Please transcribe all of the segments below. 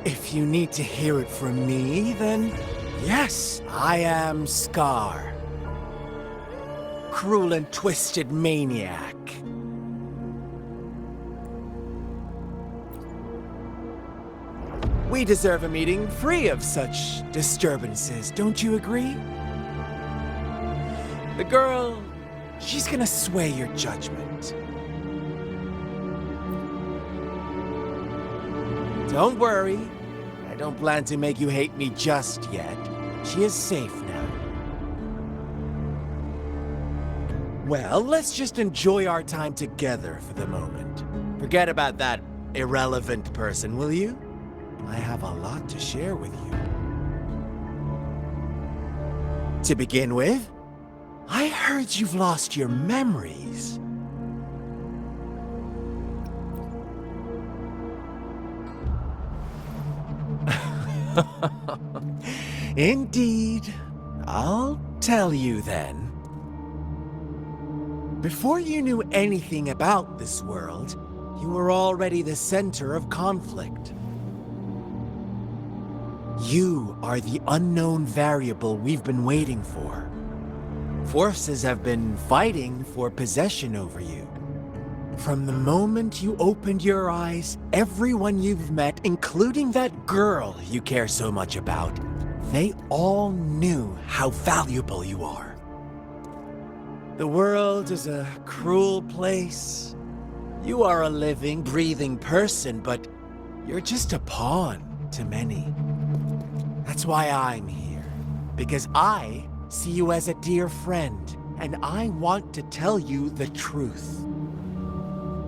If you need to hear it from me, then yes, I am Scar. Cruel and twisted maniac. We deserve a meeting free of such disturbances, don't you agree? The girl, she's gonna sway your judgment. Don't worry, I don't plan to make you hate me just yet. She is safe now. Well, let's just enjoy our time together for the moment. Forget about that irrelevant person, will you? I have a lot to share with you. To begin with, I heard you've lost your memories. Indeed. I'll tell you then. Before you knew anything about this world, you were already the center of conflict. You are the unknown variable we've been waiting for. Forces have been fighting for possession over you. From the moment you opened your eyes, everyone you've met, including that girl you care so much about, they all knew how valuable you are. The world is a cruel place. You are a living, breathing person, but you're just a pawn to many. That's why I'm here, because I see you as a dear friend, and I want to tell you the truth.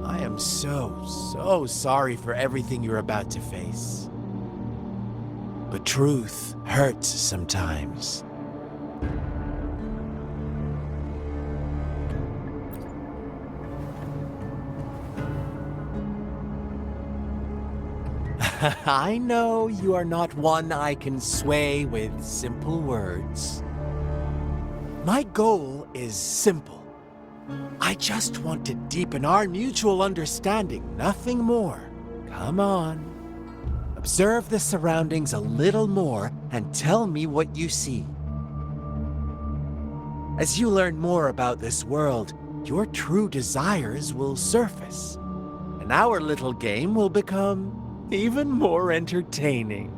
I am so sorry for everything you're about to face. But truth hurts sometimes. I know you are not one I can sway with simple words. My goal is simple. I just want to deepen our mutual understanding, nothing more. Come on. Observe the surroundings a little more and tell me what you see. As you learn more about this world, your true desires will surface, and our little game will become even more entertaining.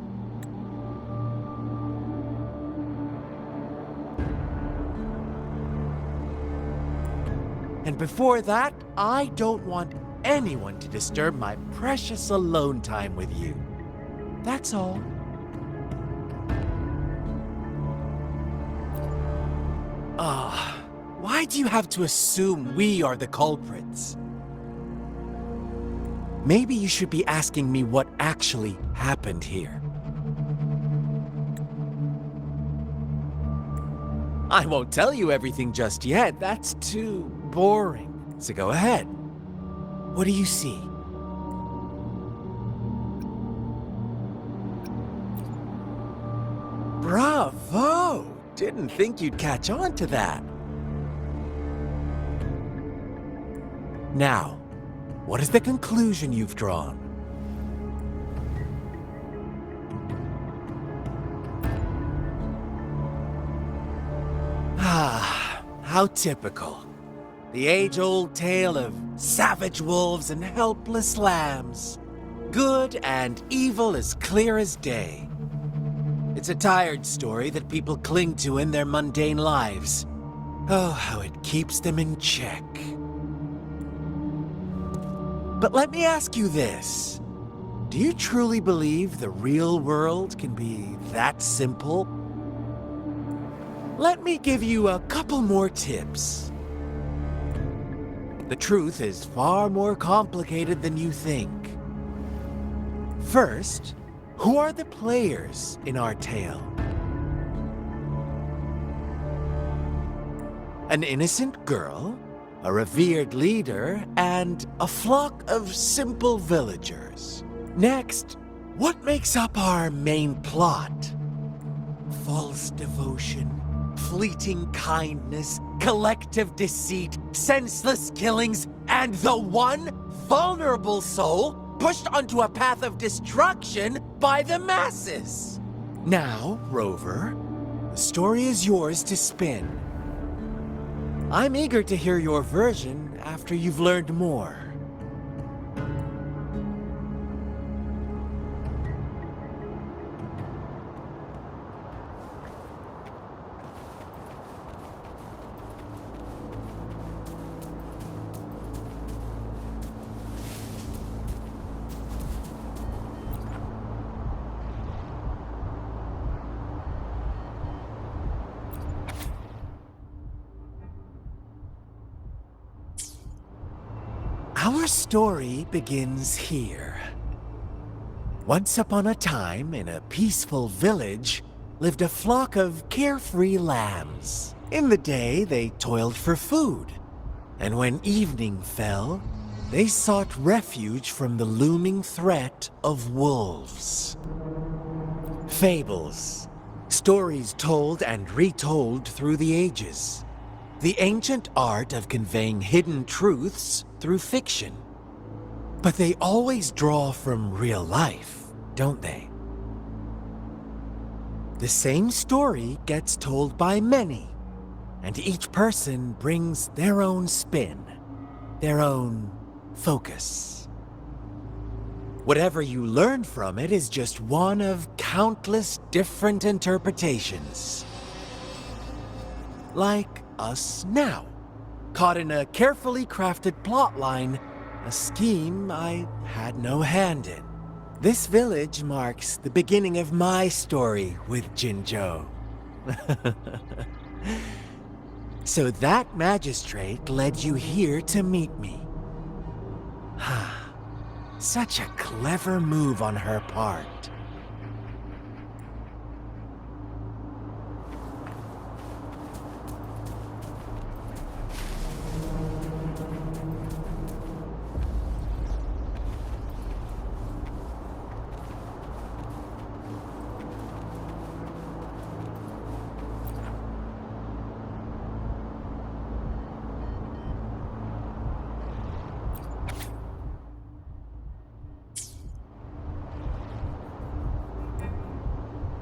And before that, I don't want anyone to disturb my precious alone time with you. That's all. Why do you have to assume we are the culprits? Maybe you should be asking me what actually happened here. I won't tell you everything just yet. That's too boring. So go ahead. What do you see? Bravo! Didn't think you'd catch on to that. Now, what is the conclusion you've drawn? How typical. The age-old tale of savage wolves and helpless lambs. Good and evil as clear as day. It's a tired story that people cling to in their mundane lives. Oh, how it keeps them in check. But let me ask you this. Do you truly believe the real world can be that simple? Let me give you a couple more tips. The truth is far more complicated than you think. First, who are the players in our tale? An innocent girl, a revered leader, and a flock of simple villagers. Next, what makes up our main plot? False devotion, fleeting kindness, collective deceit, senseless killings, and the one vulnerable soul pushed onto a path of destruction by the masses. Now, Rover, the story is yours to spin. I'm eager to hear your version after you've learned more. Our story begins here. Once upon a time, in a peaceful village, lived a flock of carefree lambs. In the day, they toiled for food, and when evening fell, they sought refuge from the looming threat of wolves. Fables, stories told and retold through the ages. The ancient art of conveying hidden truths through fiction. But they always draw from real life, don't they? The same story gets told by many, and each person brings their own spin, their own focus. Whatever you learn from it is just one of countless different interpretations. Like us now, caught in a carefully crafted plotline, a scheme I had no hand in. This village marks the beginning of my story with Jinzhou. So that magistrate led you here to meet me. Such a clever move on her part.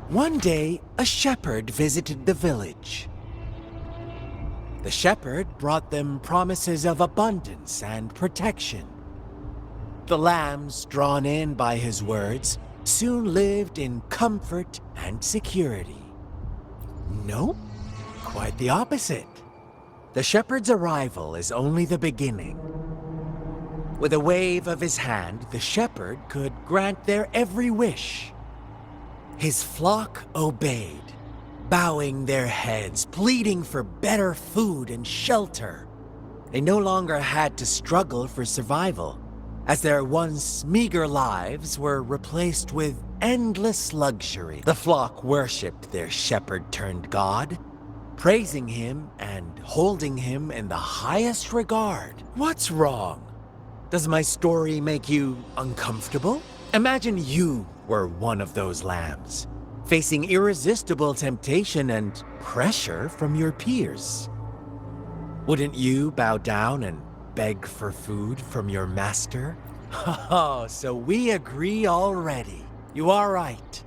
One day, a shepherd visited the village. The shepherd brought them promises of abundance and protection. The lambs, drawn in by his words, soon lived in comfort and security. Nope, quite the opposite. The shepherd's arrival is only the beginning. With a wave of his hand, the shepherd could grant their every wish. His flock obeyed, bowing their heads, pleading for better food and shelter. They no longer had to struggle for survival, as their once meager lives were replaced with endless luxury. The flock worshipped their shepherd-turned-god, praising him and holding him in the highest regard. What's wrong? Does my story make you uncomfortable? Imagine you were one of those lambs, facing irresistible temptation and pressure from your peers. Wouldn't you bow down and beg for food from your master? Oh, so we agree already. You are right.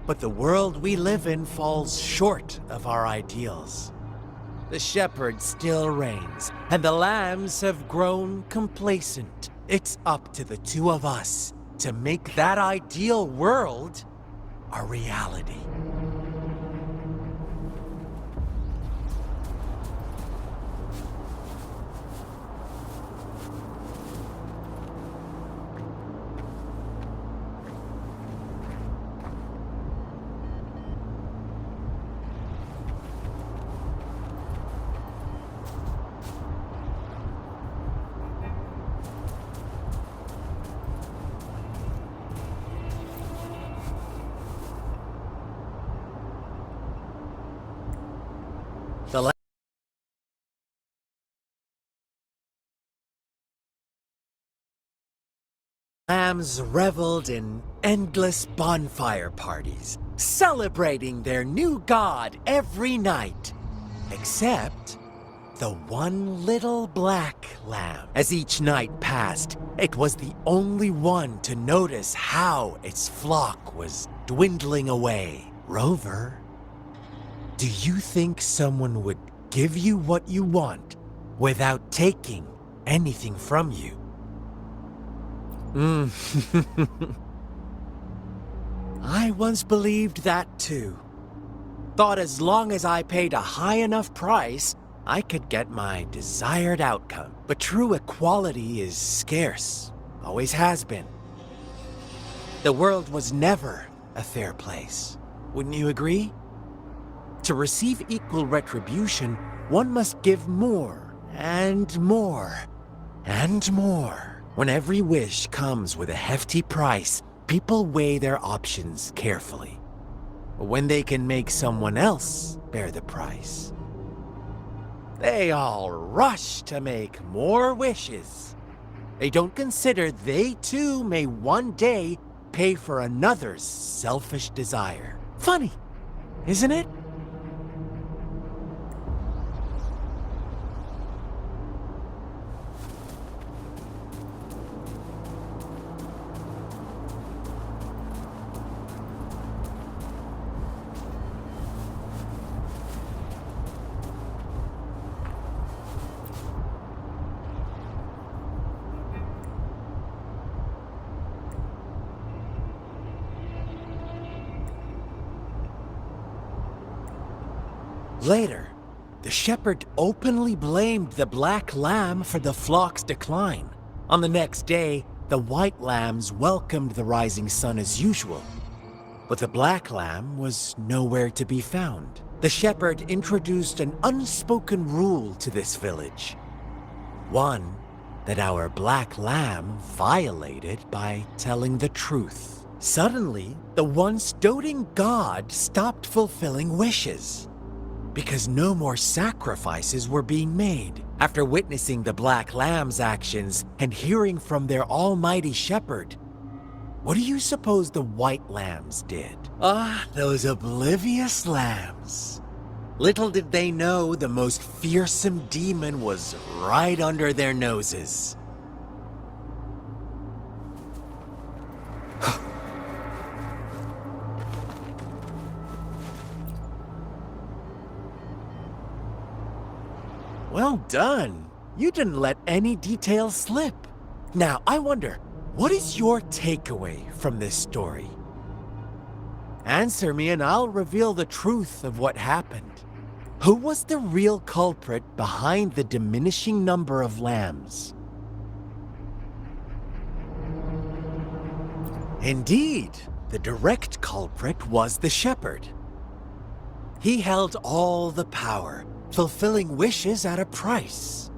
But the world we live in falls short of our ideals. The shepherd still reigns, and the lambs have grown complacent. It's up to the two of us to make that ideal world a reality. The lambs reveled in endless bonfire parties, celebrating their new god every night. Except the one little black lamb. As each night passed, it was the only one to notice how its flock was dwindling away. Rover, do you think someone would give you what you want without taking anything from you? I once believed that too. Thought as long as I paid a high enough price, I could get my desired outcome. But true equality is scarce, always has been. The world was never a fair place. Wouldn't you agree? To receive equal retribution, one must give more and more and more. When every wish comes with a hefty price, people weigh their options carefully. When they can make someone else bear the price, they all rush to make more wishes. They don't consider they too may one day pay for another's selfish desire. Funny, isn't it? Later, the shepherd openly blamed the black lamb for the flock's decline. On the next day, the white lambs welcomed the rising sun as usual, but the black lamb was nowhere to be found. The shepherd introduced an unspoken rule to this village. One that our black lamb violated by telling the truth. Suddenly, the once doting god stopped fulfilling wishes, because no more sacrifices were being made. After witnessing the black lamb's actions and hearing from their almighty shepherd, what do you suppose the white lambs did? Those oblivious lambs. Little did they know the most fearsome demon was right under their noses. Well done. You didn't let any details slip. Now, I wonder, what is your takeaway from this story? Answer me and I'll reveal the truth of what happened. Who was the real culprit behind the diminishing number of lambs? Indeed, the direct culprit was the shepherd. He held all the power, fulfilling wishes at a price.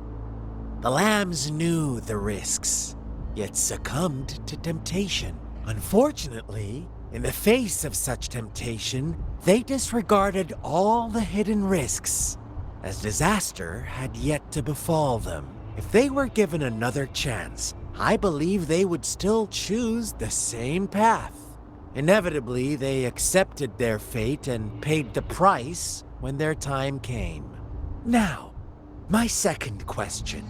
The lambs knew the risks, yet succumbed to temptation. Unfortunately, in the face of such temptation, they disregarded all the hidden risks, as disaster had yet to befall them. If they were given another chance, I believe they would still choose the same path. Inevitably, they accepted their fate and paid the price when their time came. Now, my second question.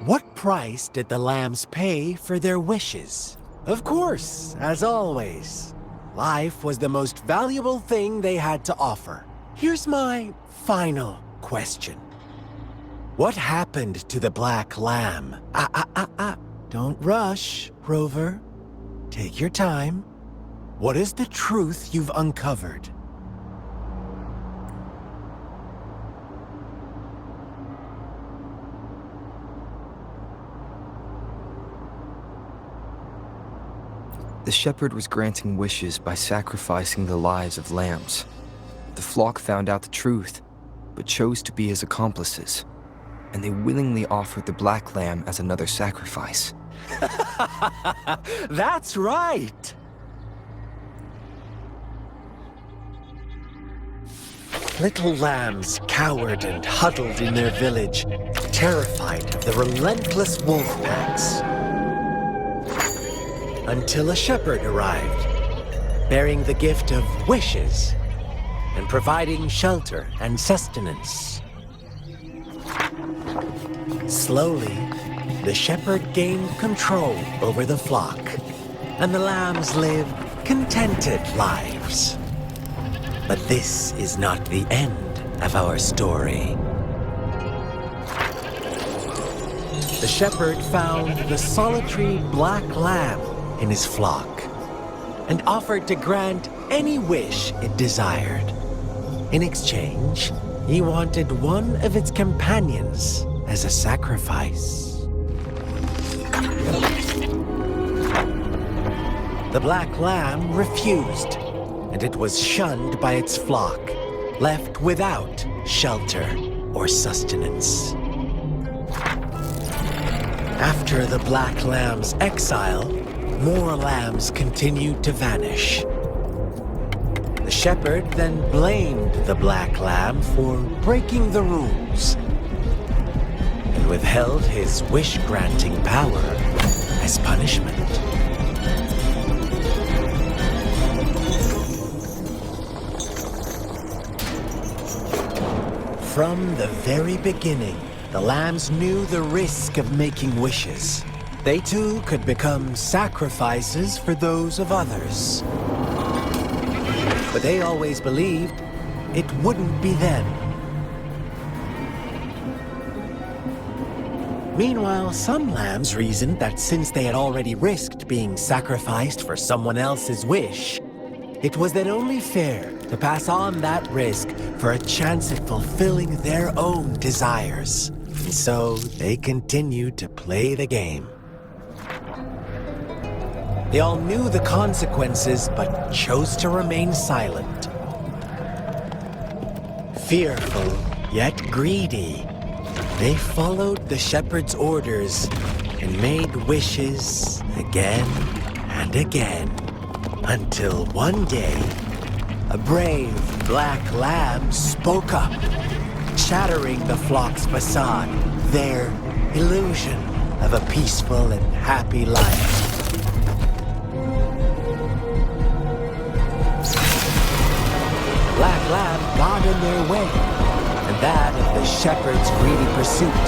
What price did the lambs pay for their wishes? Of course, as always, life was the most valuable thing they had to offer. Here's my final question. What happened to the black lamb? Don't rush, Rover. Take your time. What is the truth you've uncovered? The shepherd was granting wishes by sacrificing the lives of lambs. The flock found out the truth, but chose to be his accomplices, and they willingly offered the black lamb as another sacrifice. That's right! Little lambs cowered and huddled in their village, terrified of the relentless wolf packs. Until a shepherd arrived, bearing the gift of wishes and providing shelter and sustenance. Slowly, the shepherd gained control over the flock, and the lambs lived contented lives. But this is not the end of our story. The shepherd found the solitary black lamb in his flock and offered to grant any wish it desired. In exchange, he wanted one of its companions as a sacrifice. The black lamb refused, and it was shunned by its flock, left without shelter or sustenance. After the black lamb's exile, more lambs continued to vanish. The shepherd then blamed the black lamb for breaking the rules and withheld his wish-granting power as punishment. From the very beginning, the lambs knew the risk of making wishes. They too could become sacrifices for those of others. But they always believed it wouldn't be them. Meanwhile, some lambs reasoned that since they had already risked being sacrificed for someone else's wish, it was then only fair to pass on that risk for a chance at fulfilling their own desires. And so they continued to play the game. They all knew the consequences, but chose to remain silent. Fearful, yet greedy, they followed the shepherd's orders and made wishes again and again, until one day, a brave black lamb spoke up, shattering the flock's facade, their illusion of a peaceful and happy life. Black lamb got in their way, and that of the shepherd's greedy pursuit,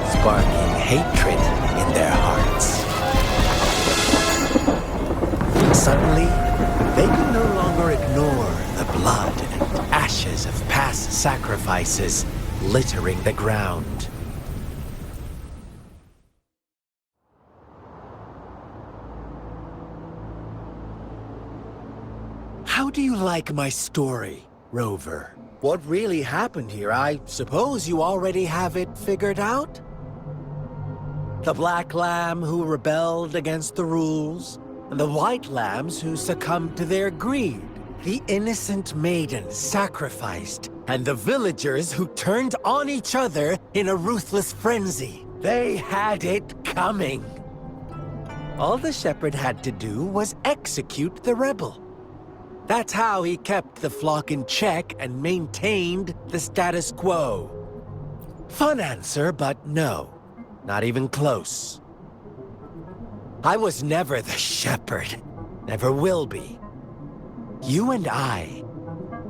sparking hatred in their hearts. Suddenly, they could no longer ignore the blood and ashes of past sacrifices littering the ground. How do you like my story, Rover? What really happened here? I suppose you already have it figured out? The black lamb who rebelled against the rules, and the white lambs who succumbed to their greed. The innocent maidens sacrificed, and the villagers who turned on each other in a ruthless frenzy. They had it coming. All the shepherd had to do was execute the rebel. That's how he kept the flock in check and maintained the status quo. Fun answer, but no. Not even close. I was never the shepherd. Never will be. You and I,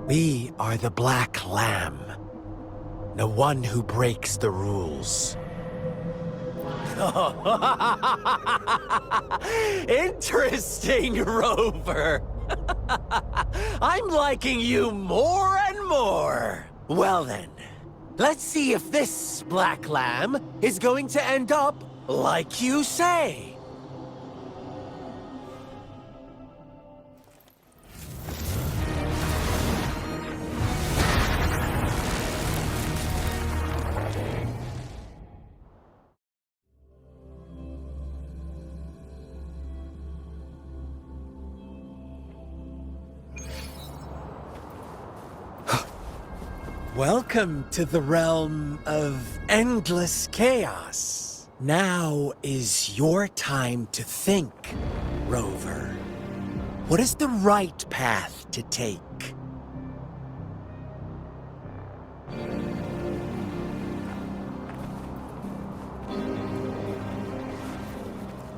we are the black lamb. The one who breaks the rules. Interesting, Rover. I'm liking you more and more. Well then, let's see if this black lamb is going to end up like you say. Welcome to the realm of endless chaos. Now is your time to think, Rover. What is the right path to take?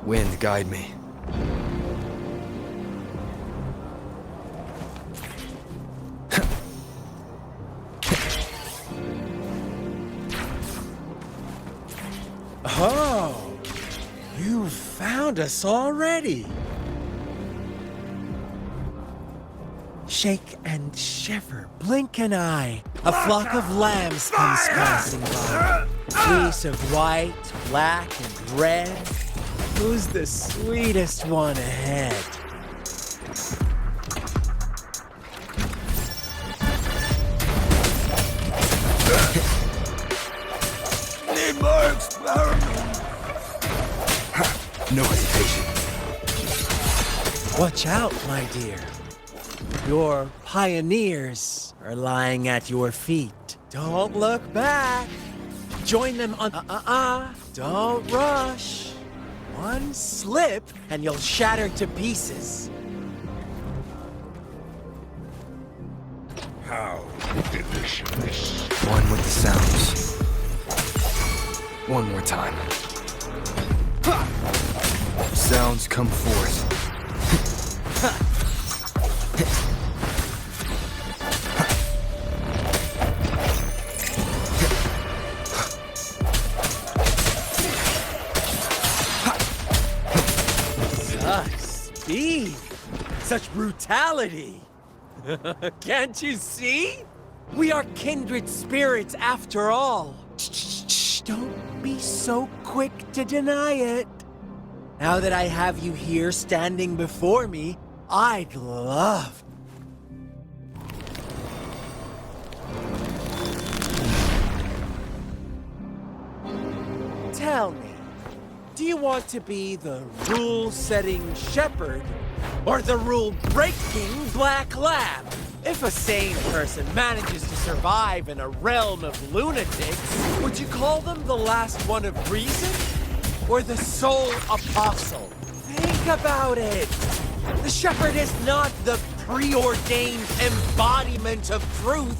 Wind, guide me. Oh, you found us already. Shake and shiver, blink an eye. A flock of lambs comes passing by. Fleece of white, black, and red. Who's the sweetest one ahead? Need more experiments. No hesitation. Watch out, my dear. Your pioneers are lying at your feet. Don't look back. Join them on... Don't rush. One slip and you'll shatter to pieces. How delicious. One with the sounds. One more time. Sounds come forth. Such speed. Such brutality. Can't you see? We are kindred spirits after all. Shh, don't be so quick to deny it. Now that I have you here standing before me, I'd love... Tell me, do you want to be the rule-setting shepherd or the rule-breaking black lamb? If a sane person manages to survive in a realm of lunatics, would you call them the last one of reason? Or the sole apostle? Think about it! The shepherd is not the preordained embodiment of truth.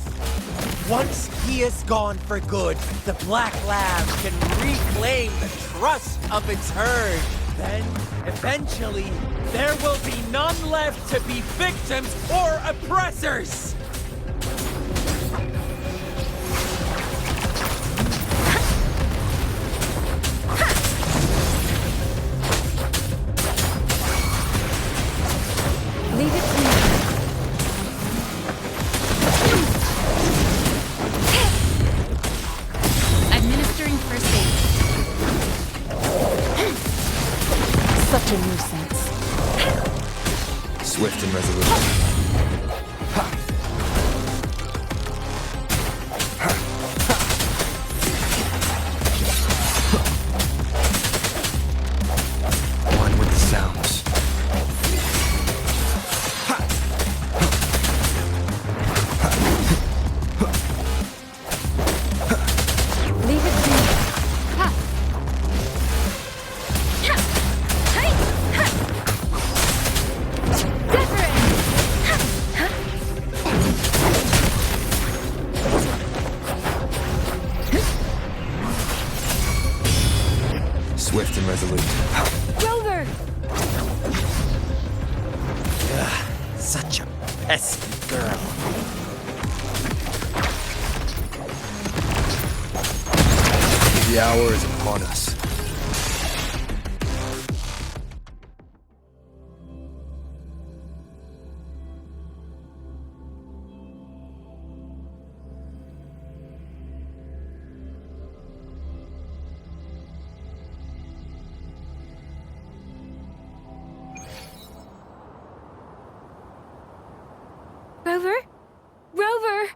Once he is gone for good, the black lamb can reclaim the trust of its herd. Then, eventually, there will be none left to be victims or oppressors! Leave it to me. Administering first aid. Such a nuisance. Swift and resolute. One with the sounds. Leave it to me. Ha! Ha! Hey! Ha! Different! Ha! Ha! Swift and resolute. Rover! Such a pesky girl. The hour is upon us. Rover? Rover!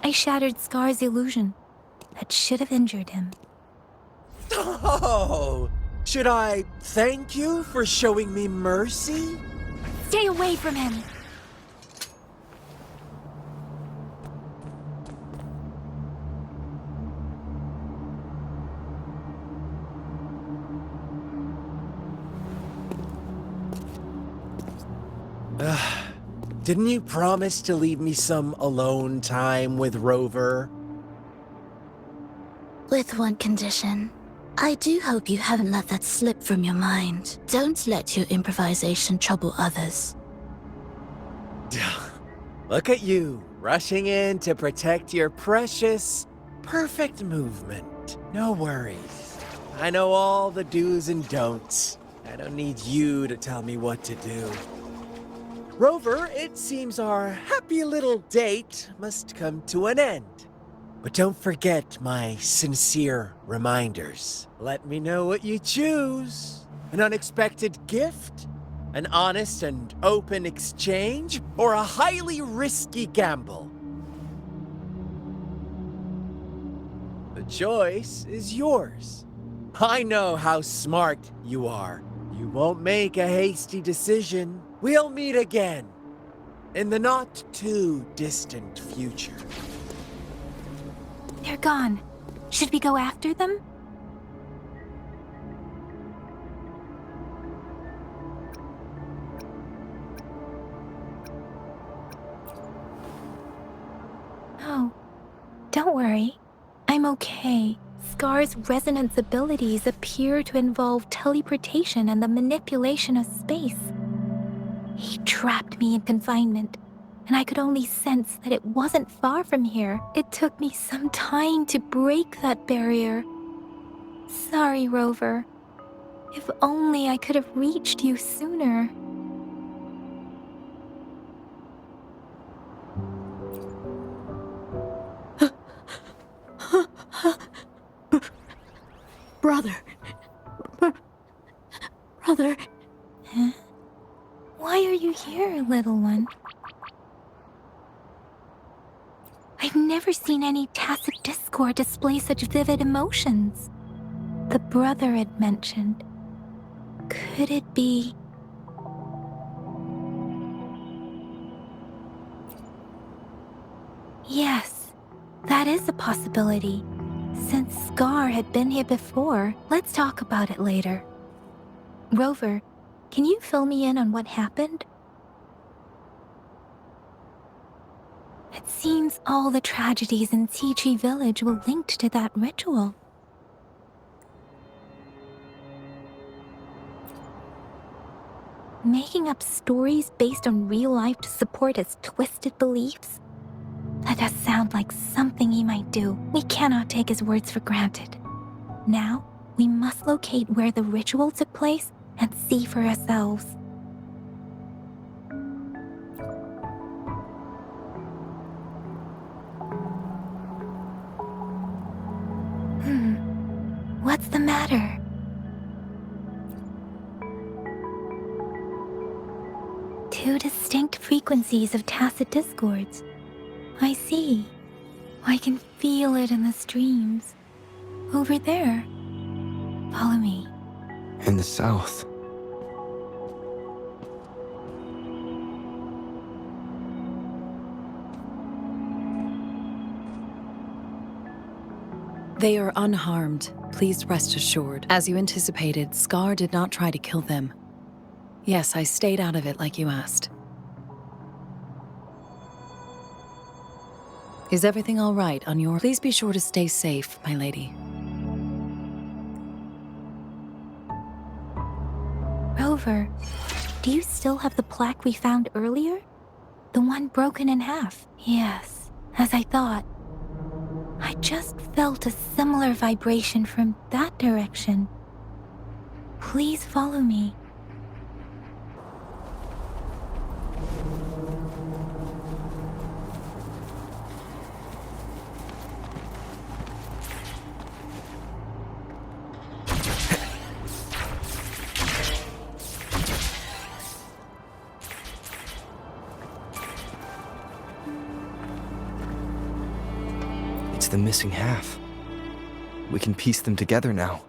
I shattered Scar's illusion. That should have injured him. Oh! Should I thank you for showing me mercy? Stay away from him! Didn't you promise to leave me some alone time with Rover? With one condition. I do hope you haven't let that slip from your mind. Don't let your improvisation trouble others. Look at you, rushing in to protect your precious, perfect movement. No worries. I know all the do's and don'ts. I don't need you to tell me what to do. Rover, it seems our happy little date must come to an end. But don't forget my sincere reminders. Let me know what you choose. An unexpected gift? An honest and open exchange? Or a highly risky gamble? The choice is yours. I know how smart you are. You won't make a hasty decision. We'll meet again in the not too distant future. They're gone. Should we go after them? Oh, don't worry. I'm okay. Scar's resonance abilities appear to involve teleportation and the manipulation of space. He trapped me in confinement, and I could only sense that it wasn't far from here. It took me some time to break that barrier. Sorry, Rover. If only I could have reached you sooner. Brother. Brother. Huh? Why are you here, little one? I've never seen any tacit discord display such vivid emotions. The brother had mentioned. Could it be... Yes, that is a possibility. Since Scar had been here before, let's talk about it later. Rover, can you fill me in on what happened? It seems all the tragedies in Tea Tree Village were linked to that ritual. Making up stories based on real life to support his twisted beliefs? That does sound like something he might do. We cannot take his words for granted. Now, we must locate where the ritual took place and see for ourselves. What's the matter? Two distinct frequencies of tacit discords. I see. I can feel it in the streams. Over there. Follow me. In the south. They are unharmed, please rest assured. As you anticipated, Scar did not try to kill them. Yes, I stayed out of it like you asked. Is everything all right on your... Please be sure to stay safe, my lady. Rover, do you still have the plaque we found earlier? The one broken in half? Yes, as I thought. I just felt a similar vibration from that direction. Please follow me. It's the missing half. We can piece them together now.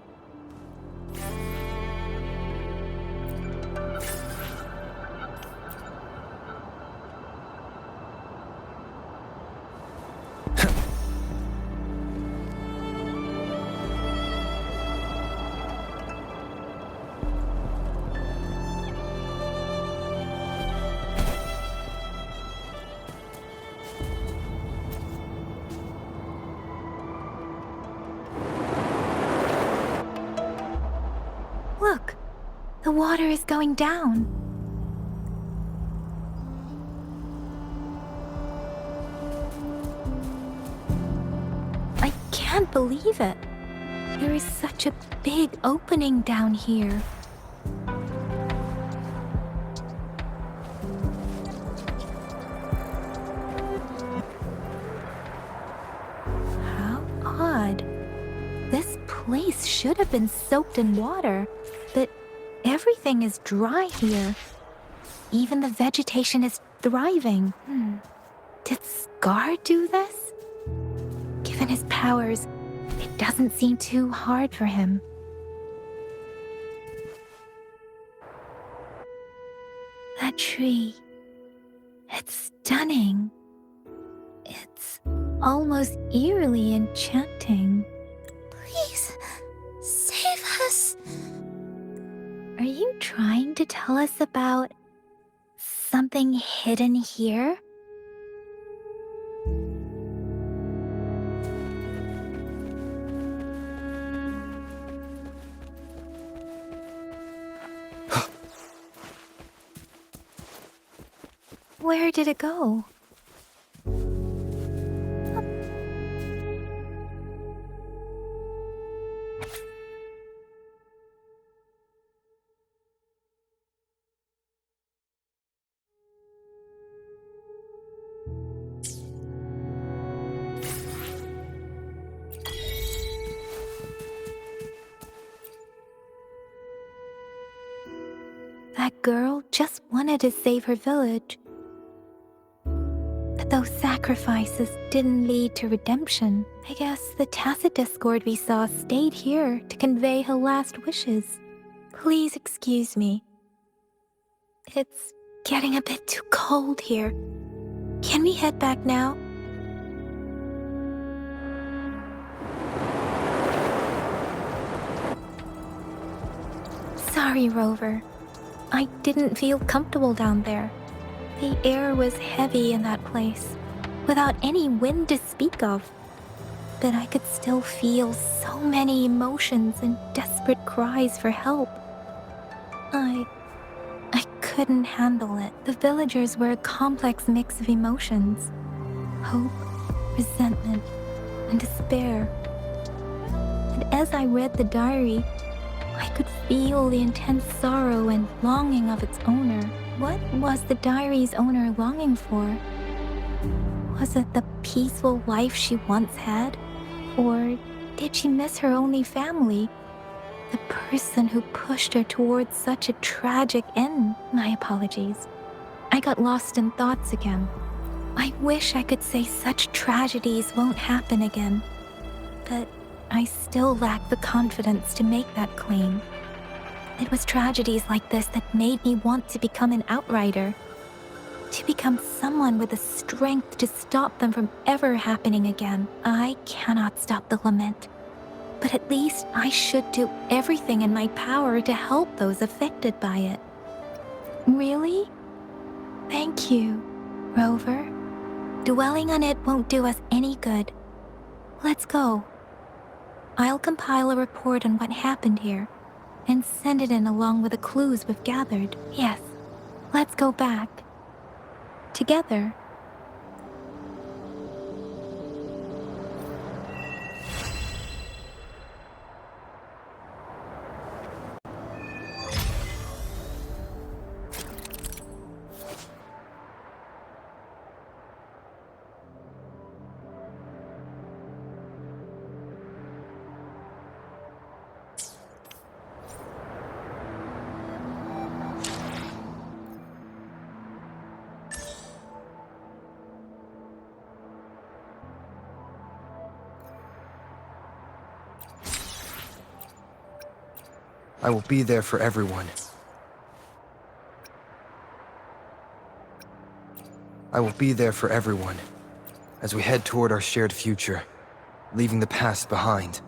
Look, the water is going down. can't believe it. There is such a big opening down here. How odd. This place should have been soaked in water, but everything is dry here. Even the vegetation is thriving. Did Scar do this? Given his powers, it doesn't seem too hard for him. That tree. It's stunning. It's almost eerily enchanting. Please, save us. Are you trying to tell us about something hidden here? Where did it go? That girl just wanted to save her village. But those sacrifices didn't lead to redemption. I guess the tacit discord we saw stayed here to convey her last wishes. Please excuse me. It's getting a bit too cold here. Can we head back now? Sorry, Rover. I didn't feel comfortable down there. The air was heavy in that place, without any wind to speak of. But I could still feel so many emotions and desperate cries for help. I couldn't handle it. The villagers were a complex mix of emotions. Hope, resentment, and despair. And as I read the diary, I could feel the intense sorrow and longing of its owner. What was the diary's owner longing for? Was it the peaceful life she once had? Or did she miss her only family? The person who pushed her towards such a tragic end? My apologies. I got lost in thoughts again. I wish I could say such tragedies won't happen again. But I still lack the confidence to make that claim. It was tragedies like this that made me want to become an outrider. To become someone with the strength to stop them from ever happening again. I cannot stop the lament, but at least I should do everything in my power to help those affected by it. Really? Thank you, Rover. Dwelling on it won't do us any good. Let's go. I'll compile a report on what happened here and send it in along with the clues we've gathered. Yes, let's go back. Together. I will be there for everyone. I will be there for everyone as we head toward our shared future, leaving the past behind.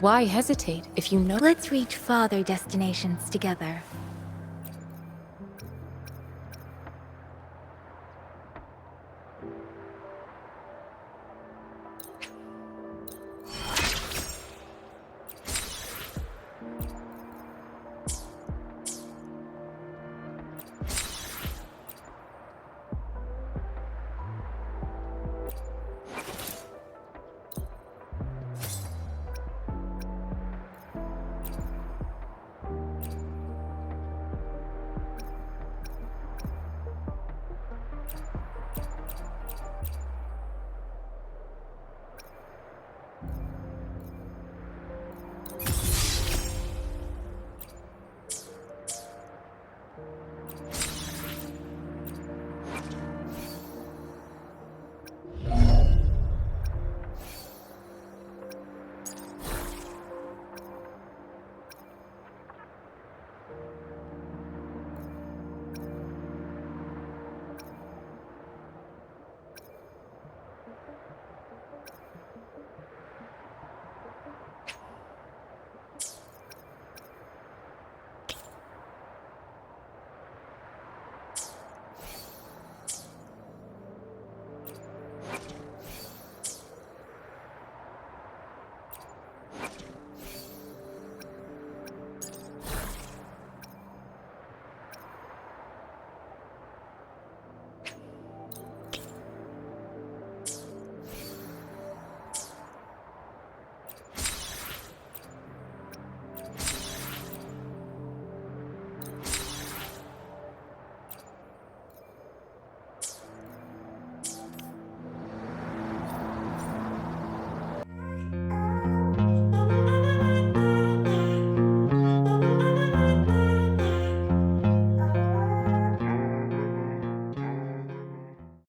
Why hesitate if you know? Let's reach farther destinations together.